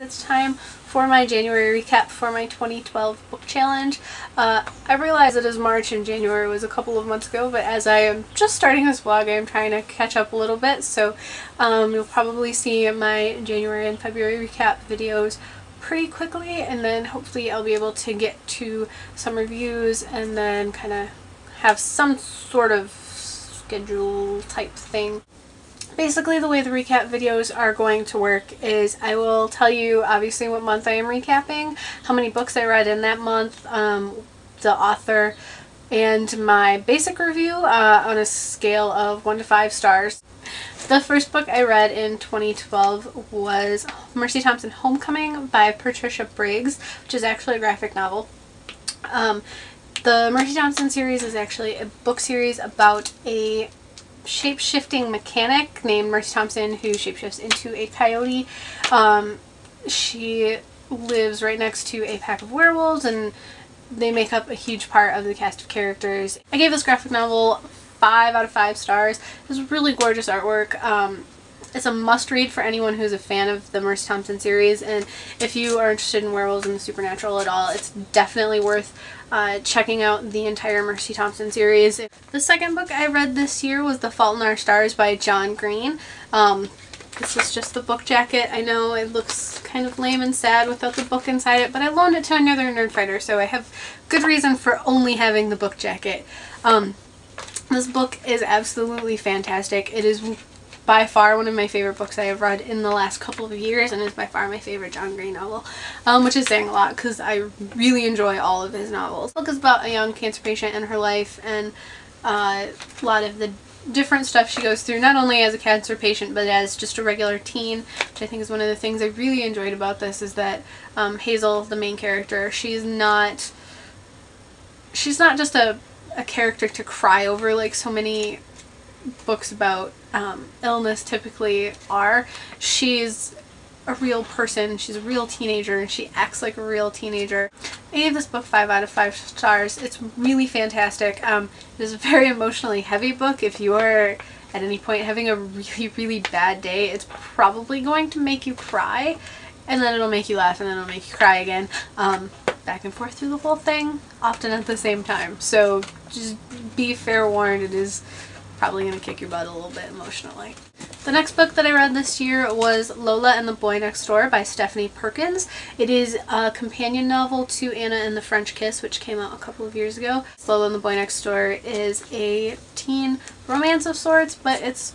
It's time for my January recap for my 2012 book challenge. I realize it is March and January was a couple of months ago, but as I am just starting this vlog, I am trying to catch up a little bit, so you'll probably see my January and February recap videos pretty quickly, and then hopefully I'll be able to get to some reviews and then kind of have some sort of schedule type thing. Basically, the way the recap videos are going to work is I will tell you obviously what month I am recapping, how many books I read in that month, the author, and my basic review on a scale of 1 to 5 stars. The first book I read in 2012 was Mercy Thompson Homecoming by Patricia Briggs, which is actually a graphic novel. The Mercy Thompson series is actually a book series about a shape-shifting mechanic named Mercy Thompson who shapeshifts into a coyote. She lives right next to a pack of werewolves, and they make up a huge part of the cast of characters. I gave this graphic novel 5 out of 5 stars. It was really gorgeous artwork. It's a must-read for anyone who's a fan of the Mercy Thompson series, and if you are interested in werewolves and the supernatural at all, it's definitely worth checking out the entire Mercy Thompson series. The second book I read this year was The Fault in Our Stars by John Green. This is just the book jacket. I know it looks kind of lame and sad without the book inside it, but I loaned it to another nerdfighter, so I have good reason for only having the book jacket. This book is absolutely fantastic. It is by far one of my favorite books I have read in the last couple of years, and is by far my favorite John Green novel, which is saying a lot because I really enjoy all of his novels. The book is about a young cancer patient and her life, and a lot of the different stuff she goes through, not only as a cancer patient but as just a regular teen, which I think is one of the things I really enjoyed about this, is that Hazel, the main character, she's not just a character to cry over like so many books about illness typically are. She's a real person, she's a real teenager, and she acts like a real teenager. I gave this book 5 out of 5 stars. It's really fantastic. It is a very emotionally heavy book. If you are at any point having a really bad day, it's probably going to make you cry, and then it'll make you laugh, and then it'll make you cry again. Back and forth through the whole thing, often at the same time. So just be fair warned, it is probably going to kick your butt a little bit emotionally. The next book that I read this year was Lola and the Boy Next Door by Stephanie Perkins. It is a companion novel to Anna and the French Kiss, which came out a couple of years ago. Lola and the Boy Next Door is a teen romance of sorts, but it's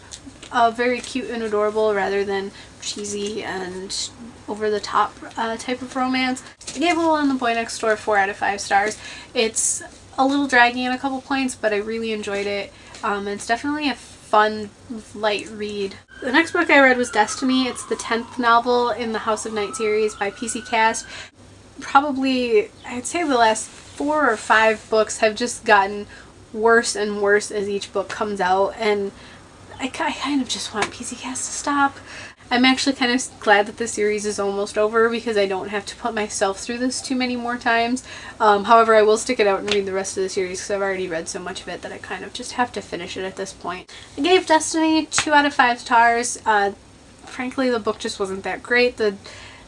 very cute and adorable rather than cheesy and over-the-top type of romance. I gave Lola and the Boy Next Door 4 out of 5 stars. It's a little draggy in a couple points, but I really enjoyed it. It's definitely a fun, light read. The next book I read was Destiny. It's the 10th novel in the House of Night series by PC Cast. Probably, I'd say the last 4 or 5 books have just gotten worse and worse as each book comes out, and I kind of just want PC Cast to stop. I'm actually kind of glad that the series is almost over because I don't have to put myself through this too many more times. However, I will stick it out and read the rest of the series because I've already read so much of it that I kind of just have to finish it at this point. I gave Destiny 2 out of 5 stars. Frankly, the book just wasn't that great. The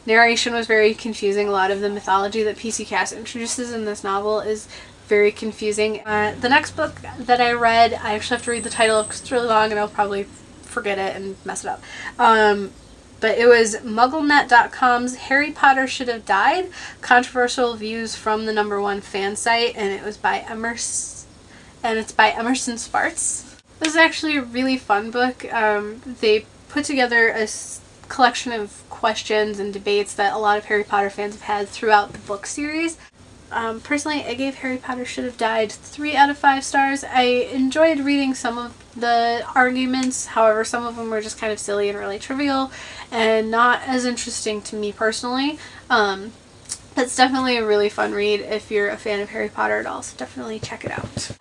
narration was very confusing. A lot of the mythology that PC Cast introduces in this novel is very confusing. The next book that I read, I actually have to read the title because it's really long and I'll probably forget it and mess it up. But it was MuggleNet.com's Harry Potter Should Have Died, Controversial Views from the #1 fan site, and it was by Emerson Spartz. This is actually a really fun book. They put together a collection of questions and debates that a lot of Harry Potter fans have had throughout the book series. Personally, I gave Harry Potter Should Have Died 3 out of 5 stars. I enjoyed reading some of the arguments, however some of them were just kind of silly and really trivial and not as interesting to me personally. It's definitely a really fun read if you're a fan of Harry Potter at all, so definitely check it out. The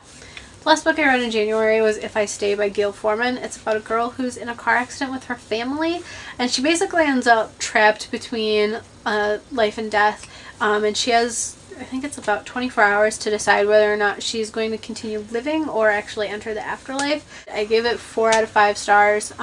last book I read in January was If I Stay by Gail Forman. It's about a girl who's in a car accident with her family, and she basically ends up trapped between life and death, and she has, I think it's about 24 hours to decide whether or not she's going to continue living or actually enter the afterlife. I gave it 4 out of 5 stars.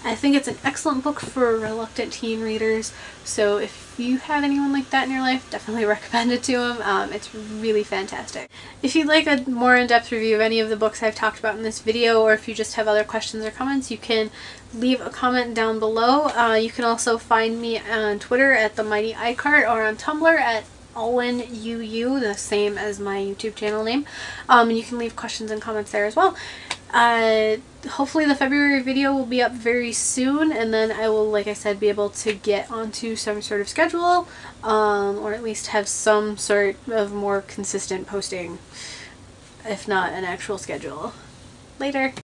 I think it's an excellent book for reluctant teen readers, so if you have anyone like that in your life, definitely recommend it to them. It's really fantastic. If you'd like a more in-depth review of any of the books I've talked about in this video, or if you just have other questions or comments, you can leave a comment down below. You can also find me on Twitter at The Mighty iCart, or on Tumblr at AlwynUU, the same as my YouTube channel name. And you can leave questions and comments there as well. Hopefully the February video will be up very soon, and then I will, like I said, be able to get onto some sort of schedule, or at least have some sort of more consistent posting, if not an actual schedule. Later.